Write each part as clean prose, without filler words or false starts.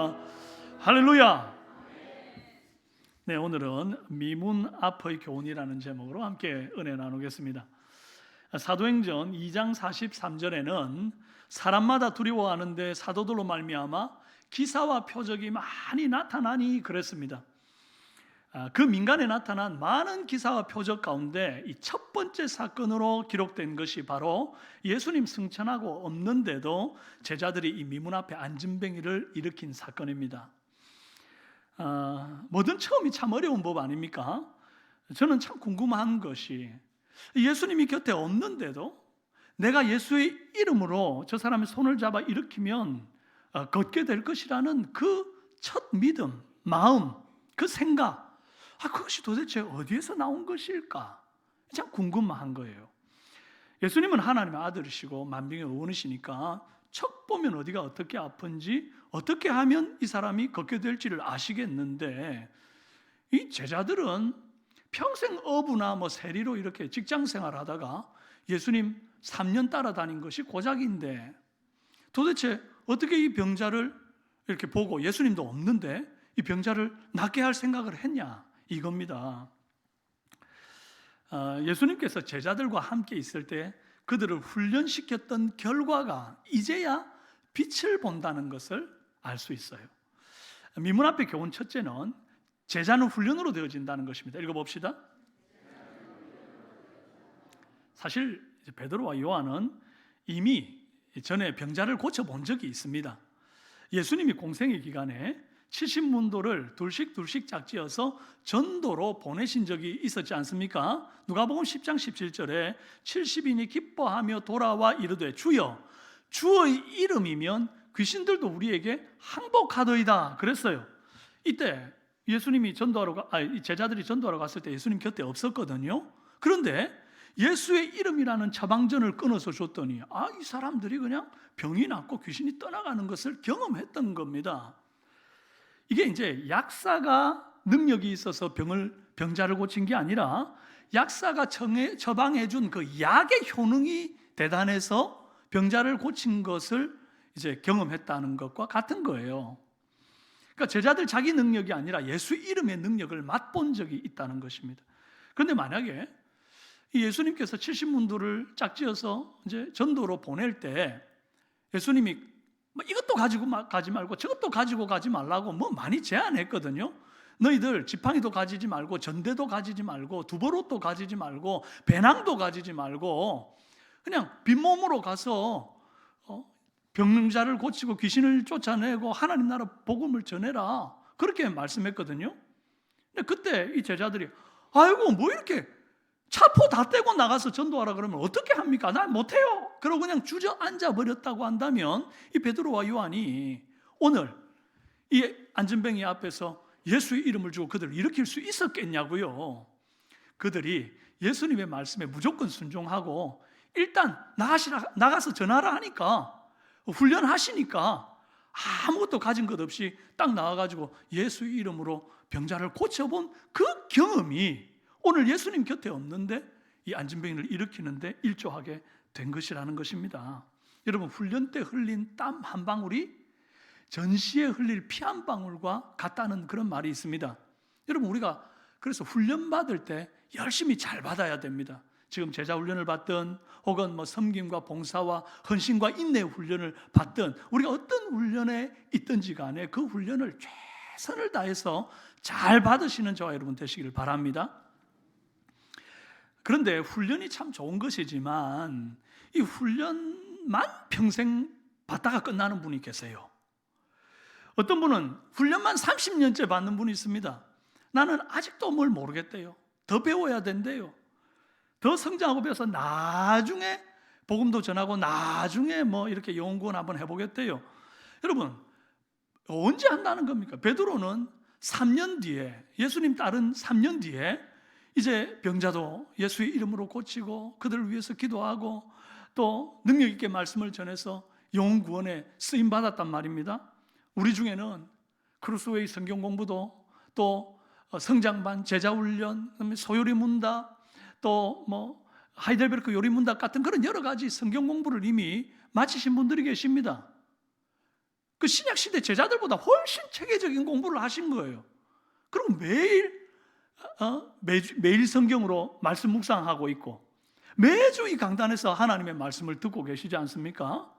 감사합니다. 할렐루야. 네, 오늘은 미문 앞의 교훈이라는 제목으로 함께 은혜 나누겠습니다. 사도행전 2장 43절에는 사람마다 두려워하는데 사도들로 말미암아 기사와 표적이 많이 나타나니 그랬습니다. 그 민간에 나타난 많은 기사와 표적 가운데 이 첫 번째 사건으로 기록된 것이 바로 예수님 승천하고 없는데도 제자들이 이 미문 앞에 안진뱅이를 일으킨 사건입니다. 뭐든 처음이 참 어려운 법 아닙니까? 저는 참 궁금한 것이 예수님이 곁에 없는데도 내가 예수의 이름으로 저 사람의 손을 잡아 일으키면 걷게 될 것이라는 그 첫 믿음, 마음, 그 생각, 그것이 도대체 어디에서 나온 것일까? 참 궁금한 거예요. 예수님은 하나님의 아들이시고 만병의 의원이시니까 척 보면 어디가 어떻게 아픈지, 어떻게 하면 이 사람이 걷게 될지를 아시겠는데, 이 제자들은 평생 어부나 세리로 이렇게 직장 생활하다가 예수님 3년 따라다닌 것이 고작인데 도대체 어떻게 이 병자를 이렇게 보고 예수님도 없는데 이 병자를 낫게 할 생각을 했냐, 이겁니다. 예수님께서 제자들과 함께 있을 때 그들을 훈련시켰던 결과가 이제야 빛을 본다는 것을 알 수 있어요. 미문 앞의 교훈 첫째는 제자는 훈련으로 되어진다는 것입니다. 읽어봅시다. 사실 베드로와 요한은 이미 전에 병자를 고쳐본 적이 있습니다. 예수님이 공생의 기간에 70문도를 둘씩 짝지어서 전도로 보내신 적이 있었지 않습니까? 누가복음 10장 17절에 70인이 기뻐하며 돌아와 이르되 주여, 주의 이름이면 귀신들도 우리에게 항복하더이다 그랬어요. 이때 예수님이 제자들이 전도하러 갔을 때 예수님 곁에 없었거든요. 그런데 예수의 이름이라는 처방전을 끊어서 줬더니 이 사람들이 그냥 병이 낫고 귀신이 떠나가는 것을 경험했던 겁니다. 이게 이제 약사가 능력이 있어서 병자를 고친 게 아니라 약사가 처방해 준 그 약의 효능이 대단해서 병자를 고친 것을 이제 경험했다는 것과 같은 거예요. 그러니까 제자들 자기 능력이 아니라 예수 이름의 능력을 맛본 적이 있다는 것입니다. 그런데 만약에 예수님께서 70문도를 짝지어서 이제 전도로 보낼 때 예수님이 이것도 가지고 가지 말고 저것도 가지고 가지 말라고 많이 제안했거든요. 너희들 지팡이도 가지지 말고 전대도 가지지 말고 두보롯도 가지지 말고 배낭도 가지지 말고 그냥 빈몸으로 가서 병자를 고치고 귀신을 쫓아내고 하나님 나라 복음을 전해라, 그렇게 말씀했거든요. 근데 그때 이 제자들이 뭐 이렇게 차포 다 떼고 나가서 전도하라 그러면 어떻게 합니까? 난 못해요. 그러고 그냥 주저앉아 버렸다고 한다면 이 베드로와 요한이 오늘 이 안진뱅이 앞에서 예수의 이름을 주고 그들을 일으킬 수 있었겠냐고요. 그들이 예수님의 말씀에 무조건 순종하고 일단 나가서 전하라 하니까, 훈련하시니까 아무것도 가진 것 없이 딱 나와가지고 예수의 이름으로 병자를 고쳐본 그 경험이 오늘 예수님 곁에 없는데 이 안진뱅이를 일으키는데 일조하게 된 것이라는 것입니다. 여러분, 훈련 때 흘린 땀 한 방울이 전시에 흘릴 피 한 방울과 같다는 그런 말이 있습니다. 여러분, 우리가 그래서 훈련 받을 때 열심히 잘 받아야 됩니다. 지금 제자 훈련을 받든 혹은 섬김과 봉사와 헌신과 인내 훈련을 받든 우리가 어떤 훈련에 있든지 간에 그 훈련을 최선을 다해서 잘 받으시는 저와 여러분 되시기를 바랍니다. 그런데 훈련이 참 좋은 것이지만 이 훈련만 평생 받다가 끝나는 분이 계세요. 어떤 분은 훈련만 30년째 받는 분이 있습니다. 나는 아직도 뭘 모르겠대요. 더 배워야 된대요. 더 성장하고 배워서 나중에 복음도 전하고 나중에 이렇게 영혼 구원 한번 해보겠대요. 여러분, 언제 한다는 겁니까? 베드로는 3년 뒤에, 예수님 따른 3년 뒤에 이제 병자도 예수의 이름으로 고치고 그들을 위해서 기도하고 또 능력 있게 말씀을 전해서 영혼 구원에 쓰임 받았단 말입니다. 우리 중에는 크루스웨이 성경 공부도 또 성장반, 제자훈련, 소요리 문답, 또 하이델베르크 요리 문답 같은 그런 여러 가지 성경 공부를 이미 마치신 분들이 계십니다. 그 신약 시대 제자들보다 훨씬 체계적인 공부를 하신 거예요. 그럼 매일 성경으로 말씀 묵상하고 있고 매주 이 강단에서 하나님의 말씀을 듣고 계시지 않습니까?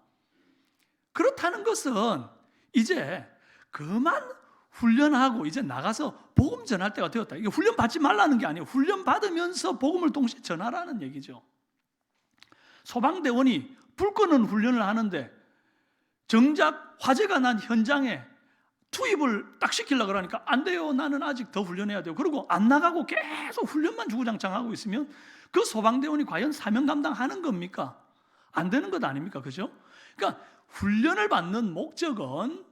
그렇다는 것은 이제 그만 훈련하고 이제 나가서 복음 전할 때가 되었다. 이게 훈련 받지 말라는 게 아니에요. 훈련 받으면서 복음을 동시에 전하라는 얘기죠. 소방대원이 불 끄는 훈련을 하는데 정작 화재가 난 현장에 투입을 딱 시키려고 그러니까 안 돼요. 나는 아직 더 훈련해야 돼요. 그리고 안 나가고 계속 훈련만 주구장창하고 있으면 그 소방대원이 과연 사명 감당하는 겁니까? 안 되는 것 아닙니까? 그죠? 그러니까 훈련을 받는 목적은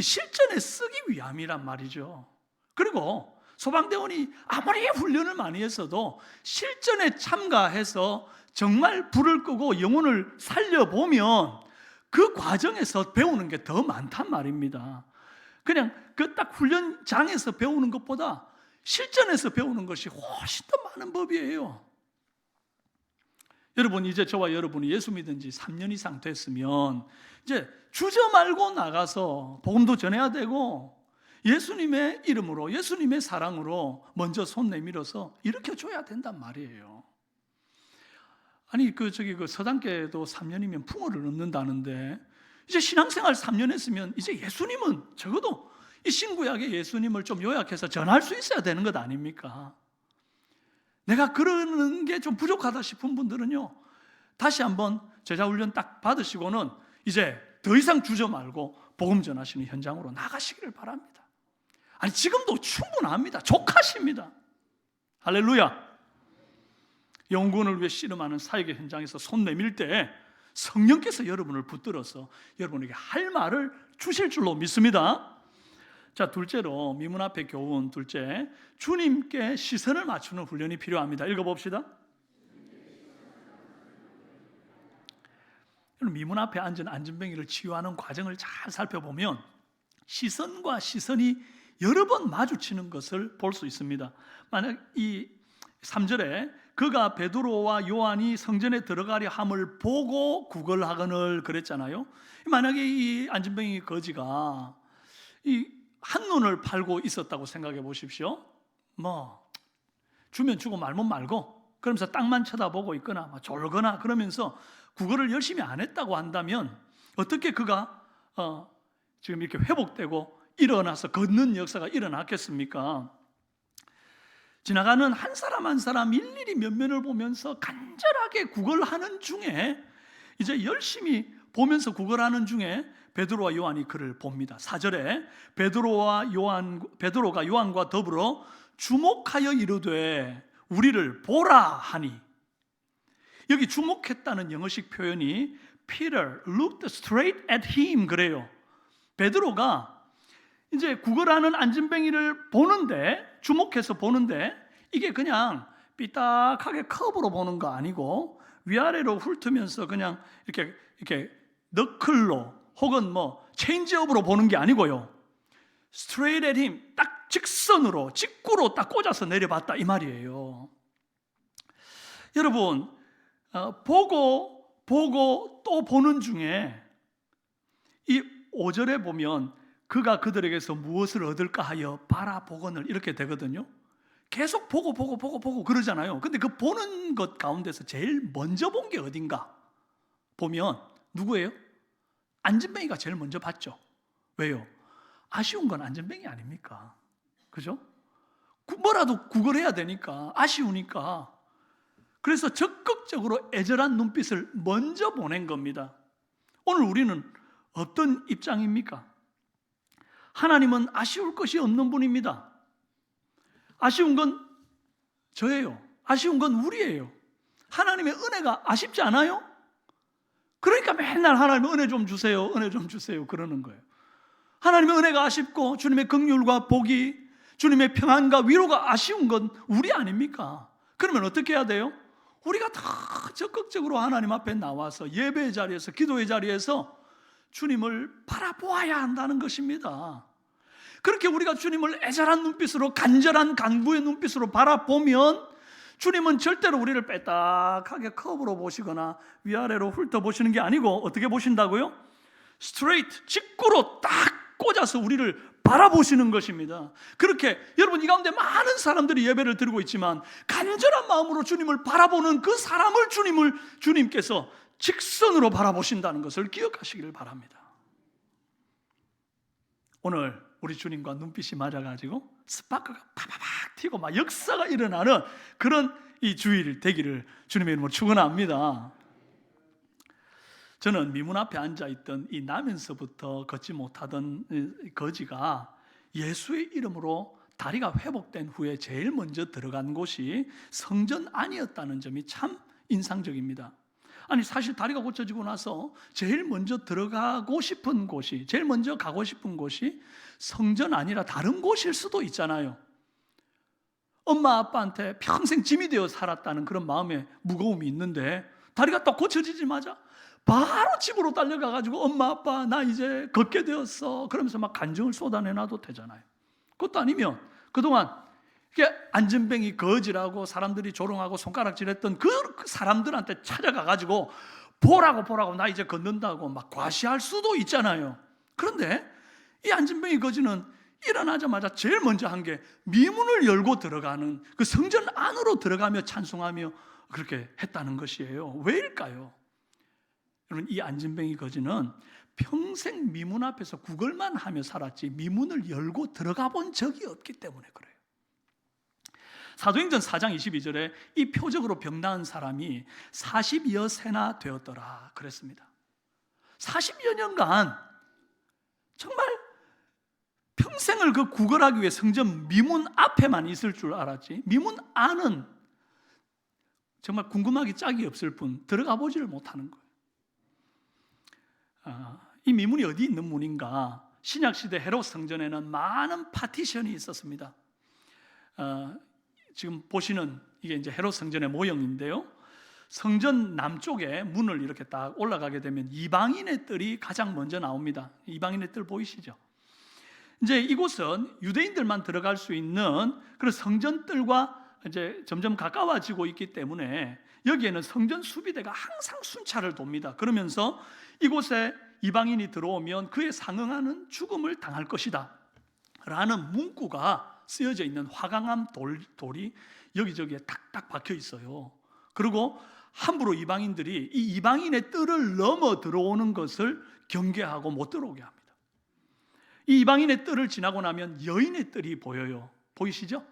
실전에 쓰기 위함이란 말이죠. 그리고 소방대원이 아무리 훈련을 많이 했어도 실전에 참가해서 정말 불을 끄고 영혼을 살려보면 그 과정에서 배우는 게 더 많단 말입니다. 그냥 그 딱 훈련장에서 배우는 것보다 실전에서 배우는 것이 훨씬 더 많은 법이에요. 여러분, 이제 저와 여러분이 예수 믿은 지 3년 이상 됐으면 이제 주저 말고 나가서 복음도 전해야 되고 예수님의 이름으로, 예수님의 사랑으로 먼저 손 내밀어서 일으켜줘야 된단 말이에요. 아니 그 서당계도 3년이면 풍어를 얻는다는데 이제 신앙생활 3년 했으면 이제 예수님은 적어도 이 신구약의 예수님을 좀 요약해서 전할 수 있어야 되는 것 아닙니까? 내가 그러는 게 좀 부족하다 싶은 분들은요, 다시 한번 제자훈련 딱 받으시고는 이제 더 이상 주저 말고 복음 전하시는 현장으로 나가시기를 바랍니다. 아니 지금도 충분합니다. 족하십니다. 할렐루야. 영혼을 위해 씨름하는 사역의 현장에서 손 내밀 때 성령께서 여러분을 붙들어서 여러분에게 할 말을 주실 줄로 믿습니다. 자, 둘째로 미문 앞에 교훈 둘째, 주님께 시선을 맞추는 훈련이 필요합니다. 읽어봅시다. 미문 앞에 앉은 안진뱅이를 치유하는 과정을 잘 살펴보면 시선과 시선이 여러 번 마주치는 것을 볼 수 있습니다. 만약 이 3절에 그가 베드로와 요한이 성전에 들어가려 함을 보고 구걸하거늘 그랬잖아요. 만약에 이 안진뱅이 거지가 이 한눈을 팔고 있었다고 생각해 보십시오. 뭐 주면 주고 말면 말고 그러면서 땅만 쳐다보고 있거나 뭐 졸거나 그러면서 구걸을 열심히 안 했다고 한다면 어떻게 그가 지금 이렇게 회복되고 일어나서 걷는 역사가 일어났겠습니까? 지나가는 한 사람 한 사람 일일이 면면을 보면서 간절하게 구걸하는 중에 이제 열심히 보면서 구걸하는 중에 베드로와 요한이 그를 봅니다. 4절에 베드로가 요한과 더불어 주목하여 이르되 우리를 보라 하니, 여기 주목했다는 영어식 표현이 Peter looked straight at him 그래요. 베드로가 이제 구걸하는 안진뱅이를 보는데, 주목해서 보는데 이게 그냥 삐딱하게 커브로 보는 거 아니고 위아래로 훑으면서 그냥 이렇게 너클로 혹은 뭐 체인지업으로 보는 게 아니고요. straight at him, 딱 직선으로 직구로 딱 꽂아서 내려봤다 이 말이에요. 여러분, 보고 또 보는 중에 이 5절에 보면 그가 그들에게서 무엇을 얻을까 하여 바라보거늘 이렇게 되거든요. 계속 보고 그러잖아요. 근데 그 보는 것 가운데서 제일 먼저 본 게 어딘가 보면 누구예요? 안진뱅이가 제일 먼저 봤죠. 왜요? 아쉬운 건 안진뱅이 아닙니까? 그죠? 뭐라도 구걸해야 되니까, 아쉬우니까. 그래서 적극적으로 애절한 눈빛을 먼저 보낸 겁니다. 오늘 우리는 어떤 입장입니까? 하나님은 아쉬울 것이 없는 분입니다. 아쉬운 건 저예요. 아쉬운 건 우리예요. 하나님의 은혜가 아쉽지 않아요? 그러니까 맨날 하나님 은혜 좀 주세요, 은혜 좀 주세요 그러는 거예요. 하나님의 은혜가 아쉽고 주님의 긍휼과 복이, 주님의 평안과 위로가 아쉬운 건 우리 아닙니까? 그러면 어떻게 해야 돼요? 우리가 더 적극적으로 하나님 앞에 나와서 예배의 자리에서, 기도의 자리에서 주님을 바라보아야 한다는 것입니다. 그렇게 우리가 주님을 애절한 눈빛으로, 간절한 간구의 눈빛으로 바라보면 주님은 절대로 우리를 빼딱하게 컵으로 보시거나 위아래로 훑어보시는 게 아니고 어떻게 보신다고요? 스트레이트, 직구로 딱 꽂아서 우리를 바라보시는 것입니다. 그렇게 여러분 이 가운데 많은 사람들이 예배를 드리고 있지만 간절한 마음으로 주님을 바라보는 그 사람을 주님께서 직선으로 바라보신다는 것을 기억하시기를 바랍니다. 오늘 우리 주님과 눈빛이 맞아가지고 스파크가 파바박 튀고 막 역사가 일어나는 그런 이 주일 되기를 주님의 이름으로 축원합니다. 저는 미문 앞에 앉아있던 이 나면서부터 걷지 못하던 거지가 예수의 이름으로 다리가 회복된 후에 제일 먼저 들어간 곳이 성전 안이었다는 점이 참 인상적입니다. 아니 사실 다리가 고쳐지고 나서 제일 먼저 들어가고 싶은 곳이, 제일 먼저 가고 싶은 곳이 성전 아니라 다른 곳일 수도 있잖아요. 엄마 아빠한테 평생 짐이 되어 살았다는 그런 마음의 무거움이 있는데 다리가 또 고쳐지자마자 바로 집으로 달려가가지고 엄마 아빠 나 이제 걷게 되었어 그러면서 막 간증을 쏟아내놔도 되잖아요. 그것도 아니면 그동안 안전뱅이 거지라고 사람들이 조롱하고 손가락질했던 그 사람들한테 찾아가가지고 보라고 나 이제 걷는다고 막 과시할 수도 있잖아요. 그런데 이 안전뱅이 거지는 일어나자마자 제일 먼저 한 게 미문을 열고 들어가는 그 성전 안으로 들어가며 찬송하며 그렇게 했다는 것이에요. 왜일까요? 여러분 이 안전뱅이 거지는 평생 미문 앞에서 구걸만 하며 살았지 미문을 열고 들어가 본 적이 없기 때문에 그래요. 사도행전 4장 22절에 이 표적으로 병나은 사람이 40여 세나 되었더라 그랬습니다. 40여 년간 정말 평생을 그 구걸하기 위해 성전 미문 앞에만 있을 줄 알았지 미문 안은 정말 궁금하기 짝이 없을 뿐 들어가 보지를 못하는 거예요. 이 미문이 어디 있는 문인가? 신약시대 헤롯 성전에는 많은 파티션이 있었습니다. 지금 보시는 이게 이제 헤롯 성전의 모형인데요. 성전 남쪽에 문을 이렇게 딱 올라가게 되면 이방인의 뜰이 가장 먼저 나옵니다. 이방인의 뜰 보이시죠? 이제 이곳은 유대인들만 들어갈 수 있는 그런 성전 뜰과 이제 점점 가까워지고 있기 때문에 여기에는 성전 수비대가 항상 순찰을 돕니다. 그러면서 이곳에 이방인이 들어오면 그에 상응하는 죽음을 당할 것이다 라는 문구가 쓰여져 있는 화강암 돌이 여기저기에 탁탁 박혀 있어요. 그리고 함부로 이방인들이 이 이방인의 뜰을 넘어 들어오는 것을 경계하고 못 들어오게 합니다. 이 이방인의 뜰을 지나고 나면 여인의 뜰이 보여요. 보이시죠?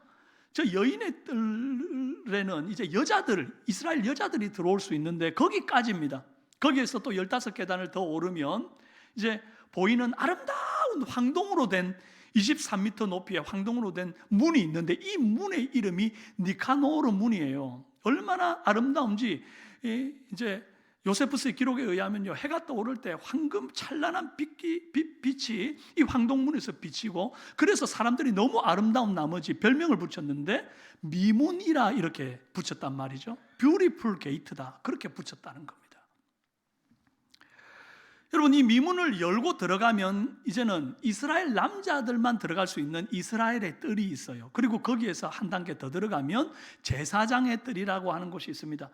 저 여인의 뜰에는 이제 여자들, 이스라엘 여자들이 들어올 수 있는데 거기까지입니다. 거기에서 또 15계단을 더 오르면 이제 보이는 아름다운 황동으로 된 23m 높이의 황동으로 된 문이 있는데 이 문의 이름이 니카노르 문이에요. 얼마나 아름다운지 이제 요세푸스의 기록에 의하면요 해가 떠오를 때 황금 찬란한 빛이 이 황동문에서 비치고 그래서 사람들이 너무 아름다운 나머지 별명을 붙였는데 미문이라 이렇게 붙였단 말이죠. 뷰티풀 게이트다 그렇게 붙였다는 겁니다. 여러분 이 미문을 열고 들어가면 이제는 이스라엘 남자들만 들어갈 수 있는 이스라엘의 뜰이 있어요. 그리고 거기에서 한 단계 더 들어가면 제사장의 뜰이라고 하는 곳이 있습니다.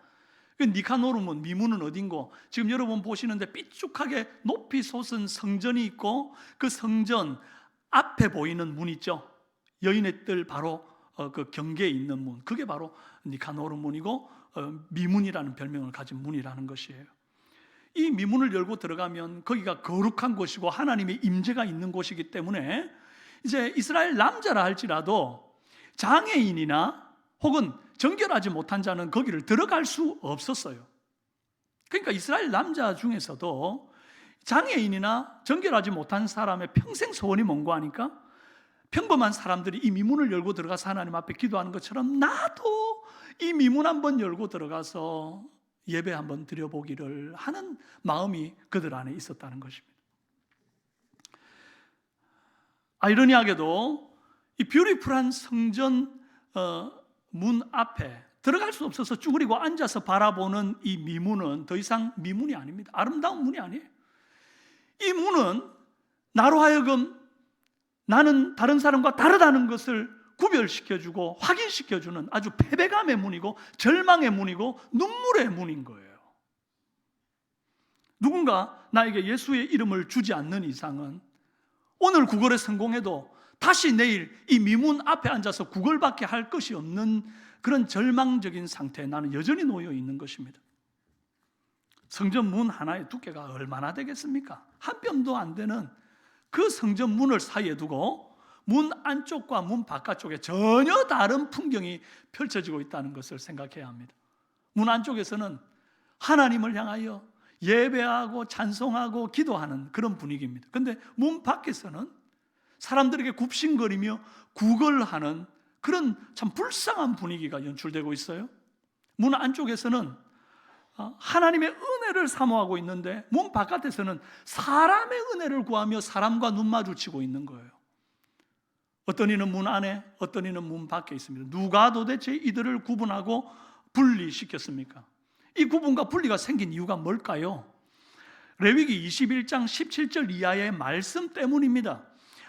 니카노르문 미문은 어딘고 지금 여러분 보시는데 삐쭉하게 높이 솟은 성전이 있고 그 성전 앞에 보이는 문 있죠. 여인의 뜰 바로 그 경계에 있는 문 그게 바로 니카노르문이고 미문이라는 별명을 가진 문이라는 것이에요. 이 미문을 열고 들어가면 거기가 거룩한 곳이고 하나님의 임재가 있는 곳이기 때문에 이제 이스라엘 남자라 할지라도 장애인이나 혹은 정결하지 못한 자는 거기를 들어갈 수 없었어요. 그러니까 이스라엘 남자 중에서도 장애인이나 정결하지 못한 사람의 평생 소원이 뭔가 하니까 평범한 사람들이 이 미문을 열고 들어가서 하나님 앞에 기도하는 것처럼 나도 이 미문 한번 열고 들어가서 예배 한번 드려보기를 하는 마음이 그들 안에 있었다는 것입니다. 아이러니하게도 이 뷰티풀한 성전 문 앞에 들어갈 수 없어서 쭈그리고 앉아서 바라보는 이 미문은 더 이상 미문이 아닙니다. 아름다운 문이 아니에요. 이 문은 나로 하여금 나는 다른 사람과 다르다는 것을 구별시켜주고 확인시켜주는 아주 패배감의 문이고 절망의 문이고 눈물의 문인 거예요. 누군가 나에게 예수의 이름을 주지 않는 이상은 오늘 구걸에 성공해도 다시 내일 이 미문 앞에 앉아서 구걸밖에 할 것이 없는 그런 절망적인 상태에 나는 여전히 놓여 있는 것입니다. 성전 문 하나의 두께가 얼마나 되겠습니까? 한 뼘도 안 되는 그 성전 문을 사이에 두고 문 안쪽과 문 바깥쪽에 전혀 다른 풍경이 펼쳐지고 있다는 것을 생각해야 합니다. 문 안쪽에서는 하나님을 향하여 예배하고 찬송하고 기도하는 그런 분위기입니다. 그런데 문 밖에서는 사람들에게 굽신거리며 구걸하는 그런 참 불쌍한 분위기가 연출되고 있어요. 문 안쪽에서는 하나님의 은혜를 사모하고 있는데 문 바깥에서는 사람의 은혜를 구하며 사람과 눈 마주치고 있는 거예요. 어떤 이는 문 안에, 어떤 이는 문 밖에 있습니다. 누가 도대체 이들을 구분하고 분리시켰습니까? 이 구분과 분리가 생긴 이유가 뭘까요? 레위기 21장 17절 이하의 말씀 때문입니다.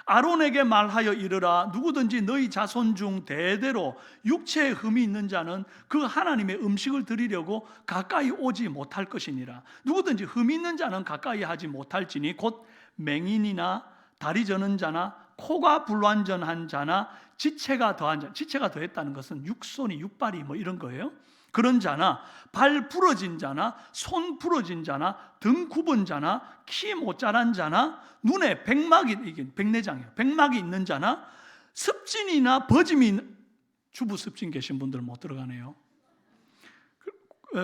아론에게 말하여 이르라. 누구든지 너희 자손 중 대대로 육체에 흠이 있는 자는 그 하나님의 음식을 드리려고 가까이 오지 못할 것이니라. 누구든지 흠이 있는 자는 가까이 하지 못할지니 곧 맹인이나 다리 저는 자나 코가 불완전한 자나 지체가 더한 자. 지체가 더했다는 것은 육손이 육발이 뭐 이런 거예요. 그런 자나 발 부러진 자나 손 부러진 자나 등 굽은 자나 키 못 자란 자나 눈에 백막이, 이게 백내장이에요, 백막이 있는 자나 습진이나 버짐이, 주부 습진 계신 분들 못 들어가네요.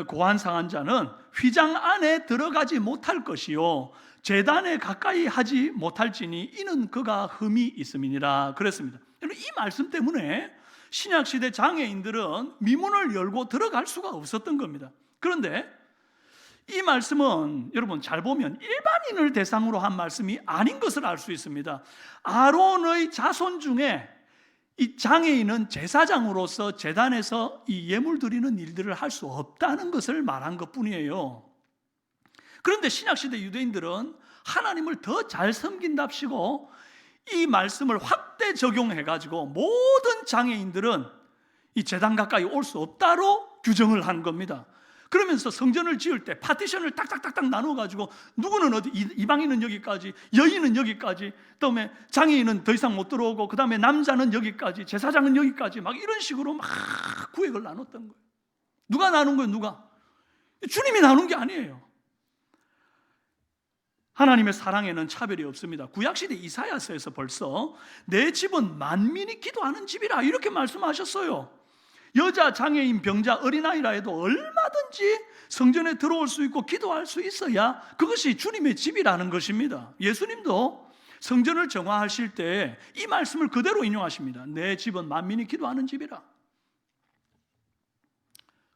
고환 상한 자는 휘장 안에 들어가지 못할 것이요 제단에 가까이 하지 못할지니 이는 그가 흠이 있음이니라 그랬습니다. 이 말씀 때문에 신약시대 장애인들은 미문을 열고 들어갈 수가 없었던 겁니다. 그런데 이 말씀은 여러분 잘 보면 일반인을 대상으로 한 말씀이 아닌 것을 알 수 있습니다. 아론의 자손 중에 이 장애인은 제사장으로서 제단에서 이 예물 드리는 일들을 할 수 없다는 것을 말한 것뿐이에요. 그런데 신약시대 유대인들은 하나님을 더 잘 섬긴답시고 이 말씀을 확대 적용해가지고 모든 장애인들은 이 제단 가까이 올 수 없다로 규정을 한 겁니다. 그러면서 성전을 지을 때 파티션을 딱딱딱딱 나눠가지고 누구는 어디, 이방인은 여기까지, 여인은 여기까지, 그다음에 장애인은 더 이상 못 들어오고, 그 다음에 남자는 여기까지, 제사장은 여기까지, 막 이런 식으로 막 구획을 나눴던 거예요. 누가 나눈 거예요? 누가? 주님이 나눈 게 아니에요. 하나님의 사랑에는 차별이 없습니다. 구약시대 이사야서에서 벌써 내 집은 만민이 기도하는 집이라 이렇게 말씀하셨어요. 여자, 장애인, 병자, 어린아이라 해도 얼마든지 성전에 들어올 수 있고 기도할 수 있어야 그것이 주님의 집이라는 것입니다. 예수님도 성전을 정화하실 때 이 말씀을 그대로 인용하십니다. 내 집은 만민이 기도하는 집이라.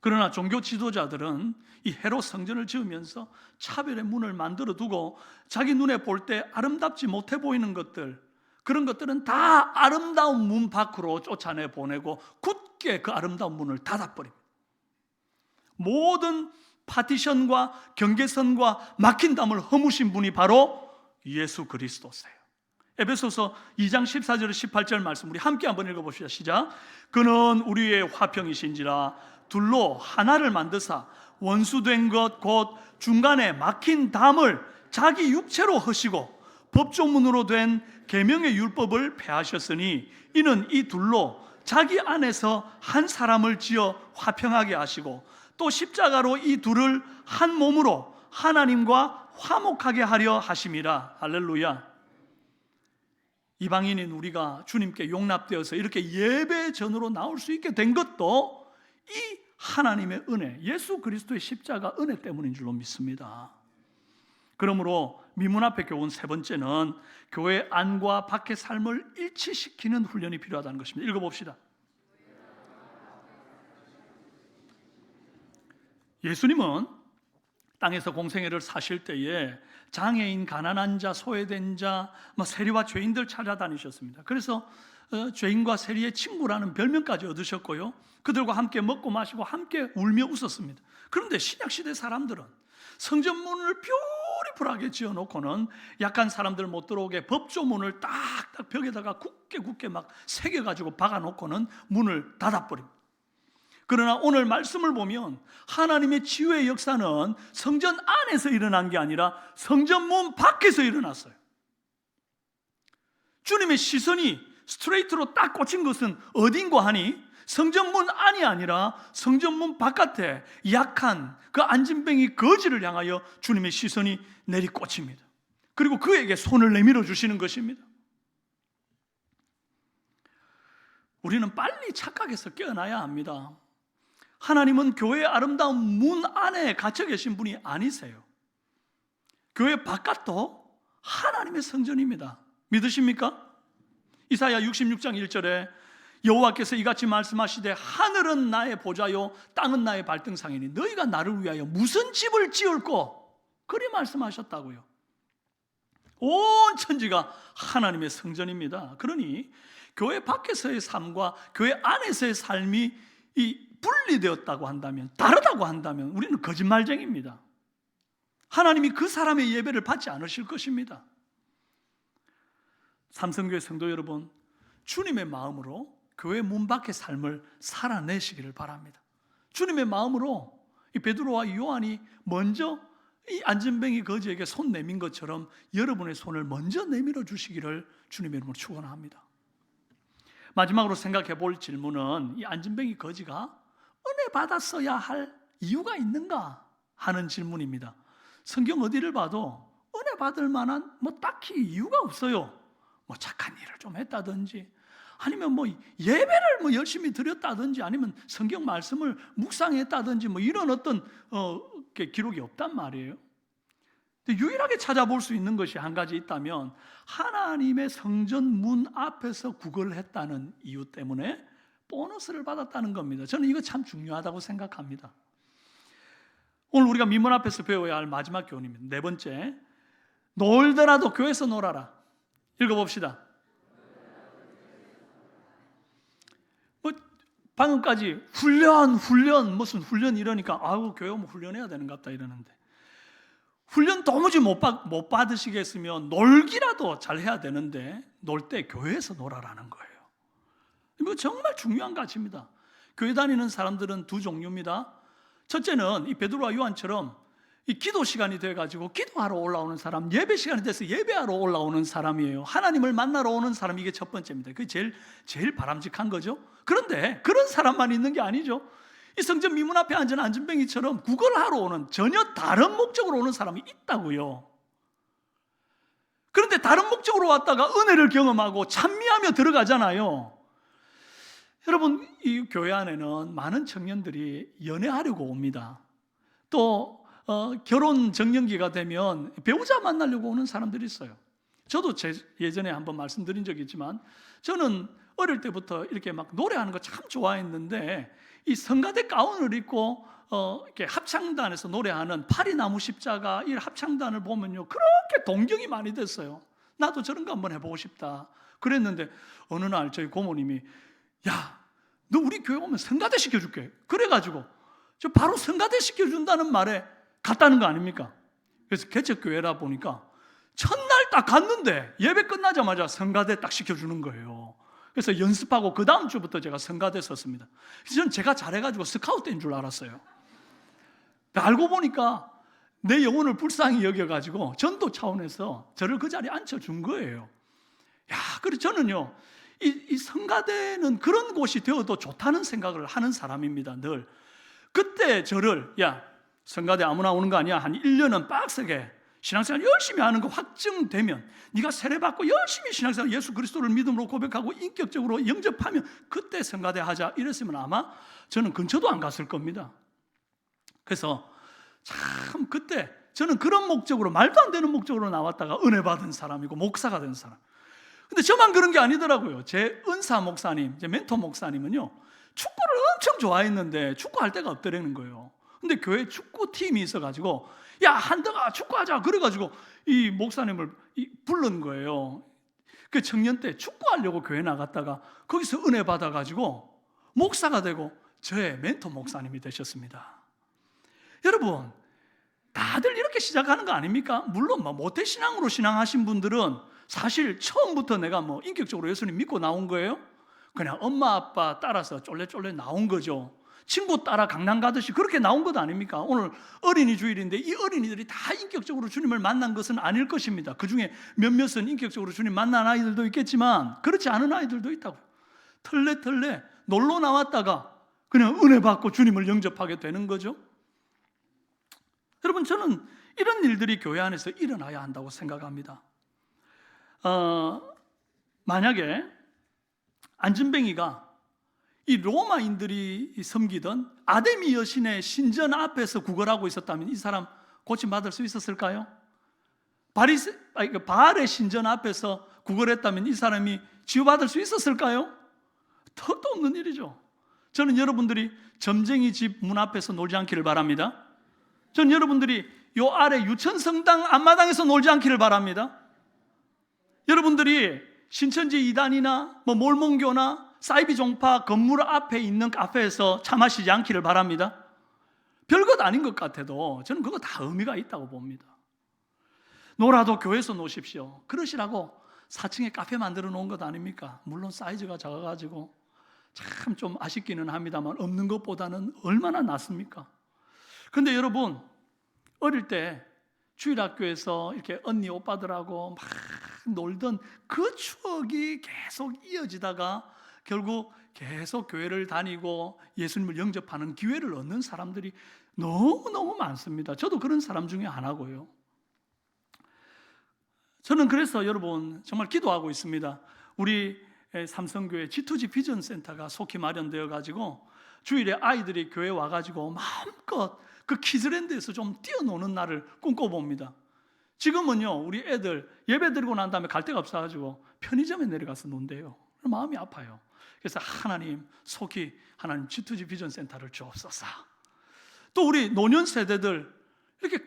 그러나 종교 지도자들은 이 헤롯 성전을 지으면서 차별의 문을 만들어 두고 자기 눈에 볼 때 아름답지 못해 보이는 것들, 그런 것들은 다 아름다운 문 밖으로 쫓아내 보내고 굳게 그 아름다운 문을 닫아버립니다. 모든 파티션과 경계선과 막힌 담을 허무신 분이 바로 예수 그리스도세요. 에베소서 2장 14절 18절 말씀 우리 함께 한번 읽어봅시다. 시작. 그는 우리의 화평이신지라 둘로 하나를 만드사 원수된 것 곧 중간에 막힌 담을 자기 육체로 허시고 법조문으로 된 계명의 율법을 폐하셨으니 이는 이 둘로 자기 안에서 한 사람을 지어 화평하게 하시고 또 십자가로 이 둘을 한 몸으로 하나님과 화목하게 하려 하심이라. 할렐루야. 이방인인 우리가 주님께 용납되어서 이렇게 예배 전으로 나올 수 있게 된 것도 이 하나님의 은혜, 예수 그리스도의 십자가 은혜 때문인 줄로 믿습니다. 그러므로 미문 앞에 교훈 세 번째는 교회 안과 밖의 삶을 일치시키는 훈련이 필요하다는 것입니다. 읽어봅시다. 예수님은 땅에서 공생애를 사실 때에 장애인, 가난한 자, 소외된 자, 세리와 죄인들 찾아다니셨습니다. 그래서 죄인과 세리의 친구라는 별명까지 얻으셨고요, 그들과 함께 먹고 마시고 함께 울며 웃었습니다. 그런데 신약시대 사람들은 성전문을 뷰티풀하게 지어놓고는 약한 사람들 못 들어오게 법조문을 딱딱 벽에다가 굳게 막 새겨가지고 박아놓고는 문을 닫아버립니다. 그러나 오늘 말씀을 보면 하나님의 치유의 역사는 성전 안에서 일어난 게 아니라 성전 문 밖에서 일어났어요. 주님의 시선이 스트레이트로 딱 꽂힌 것은 어딘가 하니 성전 문 안이 아니라 성전 문 바깥에 약한 그 안진뱅이 거지를 향하여 주님의 시선이 내리꽂힙니다. 그리고 그에게 손을 내밀어 주시는 것입니다. 우리는 빨리 착각해서 깨어나야 합니다. 하나님은 교회의 아름다운 문 안에 갇혀 계신 분이 아니세요. 교회 바깥도 하나님의 성전입니다. 믿으십니까? 이사야 66장 1절에 여호와께서 이같이 말씀하시되 하늘은 나의 보좌요 땅은 나의 발등상이니 너희가 나를 위하여 무슨 집을 지을꼬? 그리 말씀하셨다고요. 온 천지가 하나님의 성전입니다. 그러니 교회 밖에서의 삶과 교회 안에서의 삶이 분리되었다고 한다면, 다르다고 한다면 우리는 거짓말쟁이입니다. 하나님이 그 사람의 예배를 받지 않으실 것입니다. 삼성교회 성도 여러분, 주님의 마음으로 교회 문 밖의 삶을 살아내시기를 바랍니다. 주님의 마음으로 이 베드로와 요한이 먼저 이 안진뱅이 거지에게 손 내민 것처럼 여러분의 손을 먼저 내밀어 주시기를 주님의 이름으로 축원합니다. 마지막으로 생각해 볼 질문은 이 안진뱅이 거지가 은혜 받았어야 할 이유가 있는가 하는 질문입니다. 성경 어디를 봐도 은혜 받을 만한 딱히 이유가 없어요. 착한 일을 좀 했다든지 아니면 예배를 열심히 드렸다든지 아니면 성경 말씀을 묵상했다든지 이런 어떤 기록이 없단 말이에요. 유일하게 찾아볼 수 있는 것이 한 가지 있다면 하나님의 성전 문 앞에서 구걸을 했다는 이유 때문에 보너스를 받았다는 겁니다. 저는 이거 참 중요하다고 생각합니다. 오늘 우리가 미문 앞에서 배워야 할 마지막 교훈입니다. 네 번째, 놀더라도 교회에서 놀아라. 읽어봅시다. 방금까지 훈련 무슨 훈련 이러니까 교회 오면 훈련해야 되는 것 같다 이러는데 훈련 도무지 못 받으시겠으면 놀기라도 잘 해야 되는데 놀 때 교회에서 놀아라는 거예요. 이거 정말 중요한 가치입니다. 교회 다니는 사람들은 두 종류입니다. 첫째는 이 베드로와 요한처럼 이 기도 시간이 돼가지고 기도하러 올라오는 사람, 예배 시간이 돼서 예배하러 올라오는 사람이에요. 하나님을 만나러 오는 사람이 이게 첫 번째입니다. 그게 제일 바람직한 거죠. 그런데 그런 사람만 있는 게 아니죠. 이 성전 미문 앞에 앉은 안진뱅이처럼 구걸하러 오는 전혀 다른 목적으로 오는 사람이 있다고요. 그런데 다른 목적으로 왔다가 은혜를 경험하고 찬미하며 들어가잖아요. 여러분, 이 교회 안에는 많은 청년들이 연애하려고 옵니다. 또 결혼 정년기가 되면 배우자 만나려고 오는 사람들이 있어요. 저도 예전에 한번 말씀드린 적이 있지만 저는 어릴 때부터 이렇게 막 노래하는 거 참 좋아했는데 이 성가대 가운을 입고 이렇게 합창단에서 노래하는 파리나무 십자가 이 합창단을 보면요 그렇게 동경이 많이 됐어요. 나도 저런 거 한번 해보고 싶다 그랬는데 어느 날 저희 고모님이 야, 너 우리 교회 오면 성가대 시켜줄게. 그래가지고 저 바로 성가대 시켜준다는 말에 갔다는 거 아닙니까? 그래서 개척교회라 보니까 첫날 딱 갔는데 예배 끝나자마자 성가대 딱 시켜주는 거예요. 그래서 연습하고 그 다음 주부터 제가 성가대 썼습니다. 그래서 저는 제가 잘해가지고 스카우트인 줄 알았어요. 알고 보니까 내 영혼을 불쌍히 여겨가지고 전도 차원에서 저를 그 자리에 앉혀준 거예요. 그래서 저는요 이 성가대는 그런 곳이 되어도 좋다는 생각을 하는 사람입니다. 늘 그때 저를 성가대 아무나 오는 거 아니야. 한 1년은 빡세게 신앙생활 열심히 하는 거 확증되면 네가 세례받고 열심히 신앙생활 예수 그리스도를 믿음으로 고백하고 인격적으로 영접하면 그때 성가대 하자 이랬으면 아마 저는 근처도 안 갔을 겁니다. 그래서 참 그때 저는 그런 목적으로 말도 안 되는 목적으로 나왔다가 은혜 받은 사람이고 목사가 된 사람. 근데 저만 그런 게 아니더라고요. 제 은사 목사님, 제 멘토 목사님은요 축구를 엄청 좋아했는데 축구할 데가 없더라는 거예요. 근데 교회 축구팀이 있어가지고 한더가 축구하자 그래가지고 이 목사님을 부른 거예요. 그 청년 때 축구하려고 교회 나갔다가 거기서 은혜 받아가지고 목사가 되고 저의 멘토 목사님이 되셨습니다. 여러분 다들 이렇게 시작하는 거 아닙니까? 물론 모태신앙으로 신앙하신 분들은 사실 처음부터 내가 인격적으로 예수님 믿고 나온 거예요? 그냥 엄마 아빠 따라서 쫄래쫄래 나온 거죠. 친구 따라 강남 가듯이 그렇게 나온 것 아닙니까? 오늘 어린이 주일인데 이 어린이들이 다 인격적으로 주님을 만난 것은 아닐 것입니다. 그 중에 몇몇은 인격적으로 주님 만난 아이들도 있겠지만 그렇지 않은 아이들도 있다고. 털레 놀러 나왔다가 그냥 은혜 받고 주님을 영접하게 되는 거죠. 여러분, 저는 이런 일들이 교회 안에서 일어나야 한다고 생각합니다. 만약에 안진뱅이가 이 로마인들이 섬기던 아데미 여신의 신전 앞에서 구걸하고 있었다면 이 사람 고침받을 수 있었을까요? 바알의 신전 앞에서 구걸했다면 이 사람이 치유받을 수 있었을까요? 턱도 없는 일이죠. 저는 여러분들이 점쟁이 집 문 앞에서 놀지 않기를 바랍니다. 저는 여러분들이 요 아래 유천성당 앞마당에서 놀지 않기를 바랍니다. 여러분들이 신천지 이단이나 몰몬교나 사이비 종파 건물 앞에 있는 카페에서 차 마시지 않기를 바랍니다. 별것 아닌 것 같아도 저는 그거 다 의미가 있다고 봅니다. 놀아도 교회에서 노십시오. 그러시라고 4층에 카페 만들어 놓은 것 아닙니까? 물론 사이즈가 작아가지고 참 좀 아쉽기는 합니다만 없는 것보다는 얼마나 낫습니까? 근데 여러분, 어릴 때 주일학교에서 이렇게 언니 오빠들하고 막 놀던 그 추억이 계속 이어지다가 결국 계속 교회를 다니고 예수님을 영접하는 기회를 얻는 사람들이 너무너무 많습니다. 저도 그런 사람 중에 하나고요. 저는 그래서 여러분 정말 기도하고 있습니다. 우리 삼성교회 G2G 비전 센터가 속히 마련되어 가지고 주일에 아이들이 교회 와가지고 마음껏 그 키즈랜드에서 좀 뛰어노는 날을 꿈꿔봅니다. 지금은요, 우리 애들 예배 드리고 난 다음에 갈 데가 없어가지고 편의점에 내려가서 논대요. 마음이 아파요. 그래서 하나님, 속히 하나님 G2G 비전 센터를 주옵소서. 또 우리 노년 세대들 이렇게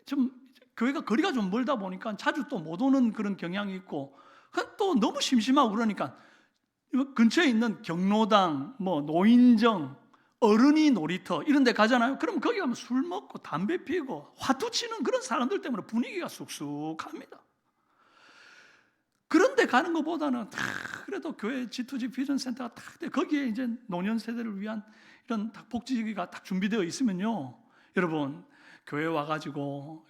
좀 교회가 거리가 좀 멀다 보니까 자주 또 못 오는 그런 경향이 있고 또 너무 심심하고 그러니까 근처에 있는 경로당, 노인정, 어른이 놀이터 이런 데 가잖아요. 그럼 거기 가면 술 먹고 담배 피고 화투 치는 그런 사람들 때문에 분위기가 쑥쑥합니다. 그런 데 가는 것보다는 그래도 교회 G2G 비전 센터가 딱 거기에 이제 노년 세대를 위한 이런 복지기가 딱 준비되어 있으면요, 여러분 교회 와가지고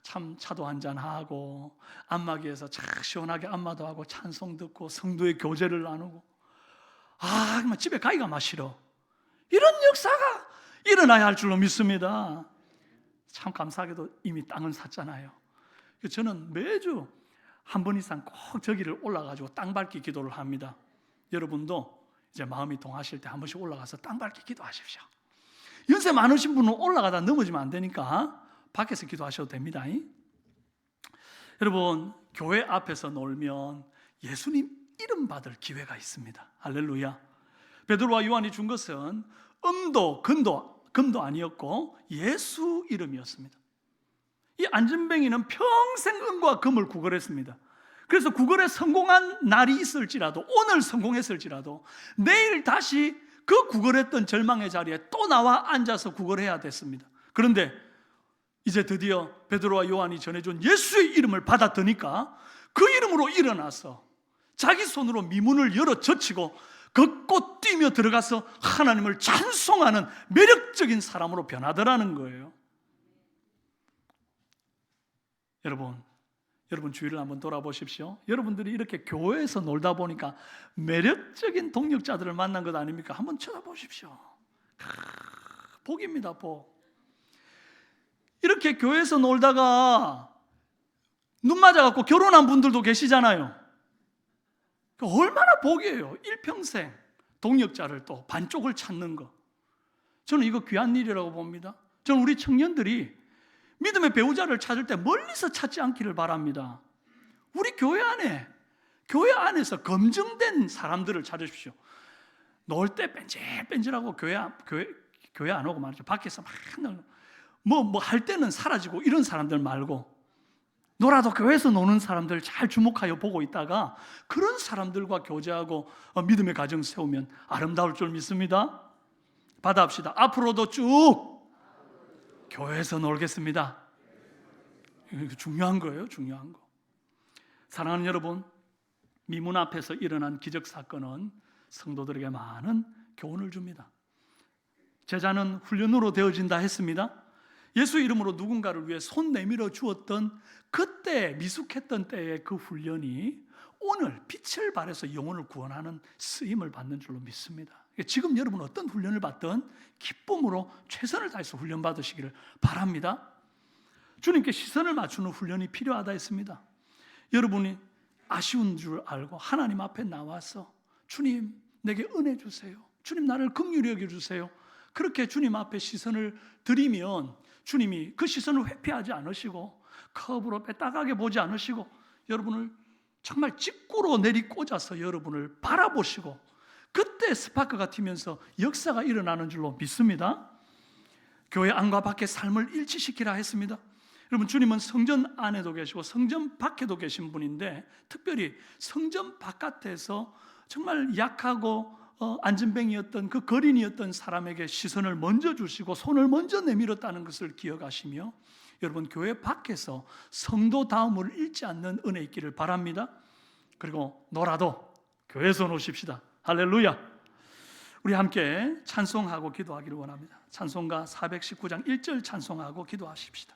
참 차도 한잔하고 안마기에서 참 시원하게 안마도 하고 찬송 듣고 성도의 교제를 나누고 정말 집에 가기가 막 싫어. 이런 역사가 일어나야 할 줄로 믿습니다. 참 감사하게도 이미 땅은 샀잖아요. 저는 매주 한 번 이상 꼭 저기를 올라가지고 땅 밟기 기도를 합니다. 여러분도 이제 마음이 동하실 때 한 번씩 올라가서 땅 밟기 기도하십시오. 연세 많으신 분은 올라가다 넘어지면 안 되니까 밖에서 기도하셔도 됩니다. 여러분, 교회 앞에서 놀면 예수님 이름 받을 기회가 있습니다. 할렐루야. 베드로와 요한이 준 것은 금도 아니었고 예수 이름이었습니다. 이 안진뱅이는 평생 은과 금을 구걸했습니다. 그래서 구걸에 성공한 날이 있을지라도, 오늘 성공했을지라도 내일 다시 그 구걸했던 절망의 자리에 또 나와 앉아서 구걸해야 됐습니다. 그런데 이제 드디어 베드로와 요한이 전해준 예수의 이름을 받아드니까 그 이름으로 일어나서 자기 손으로 미문을 열어 젖히고 걷고 뛰며 들어가서 하나님을 찬송하는 매력적인 사람으로 변하더라는 거예요. 여러분 주위를 한번 돌아보십시오. 여러분들이 이렇게 교회에서 놀다 보니까 매력적인 동역자들을 만난 것 아닙니까? 한번 쳐다보십시오. 복입니다, 복. 이렇게 교회에서 놀다가 눈 맞아갖고 결혼한 분들도 계시잖아요. 얼마나 복이에요. 일평생 동역자를 또 반쪽을 찾는 거. 저는 이거 귀한 일이라고 봅니다. 저는 우리 청년들이 믿음의 배우자를 찾을 때 멀리서 찾지 않기를 바랍니다. 우리 교회 안에서 검증된 사람들을 찾으십시오. 놀 때 뺀질뺀질하고 교회 안 오고 말이죠. 밖에서 막 할 때는 사라지고 이런 사람들 말고 놀아도 교회에서 노는 사람들 잘 주목하여 보고 있다가 그런 사람들과 교제하고 믿음의 가정 세우면 아름다울 줄 믿습니다. 받아합시다. 앞으로도 쭉 교회에서 놀겠습니다. 이거 중요한 거예요. 중요한 거. 사랑하는 여러분, 미문 앞에서 일어난 기적 사건은 성도들에게 많은 교훈을 줍니다. 제자는 훈련으로 되어진다 했습니다. 예수 이름으로 누군가를 위해 손 내밀어 주었던 그때 미숙했던 때의 그 훈련이 오늘 빛을 발해서 영혼을 구원하는 쓰임을 받는 줄로 믿습니다. 지금 여러분 어떤 훈련을 받든 기쁨으로 최선을 다해서 훈련 받으시기를 바랍니다. 주님께 시선을 맞추는 훈련이 필요하다 했습니다. 여러분이 아쉬운 줄 알고 하나님 앞에 나와서 주님 내게 은혜 주세요, 주님 나를 긍휼히 여겨주세요, 그렇게 주님 앞에 시선을 드리면 주님이 그 시선을 회피하지 않으시고 컵으로 빼딱하게 보지 않으시고 여러분을 정말 직구로 내리꽂아서 여러분을 바라보시고 그때 스파크가 튀면서 역사가 일어나는 줄로 믿습니다. 교회 안과 밖의 삶을 일치시키라 했습니다. 여러분, 주님은 성전 안에도 계시고 성전 밖에도 계신 분인데 특별히 성전 바깥에서 정말 약하고 안진뱅이였던 그 거린이었던 사람에게 시선을 먼저 주시고 손을 먼저 내밀었다는 것을 기억하시며 여러분, 교회 밖에서 성도다움을 잃지 않는 은혜 있기를 바랍니다. 그리고 놀아도 교회에서 노십시다. 할렐루야. 우리 함께 찬송하고 기도하기를 원합니다. 찬송가 419장 1절 찬송하고 기도하십시다.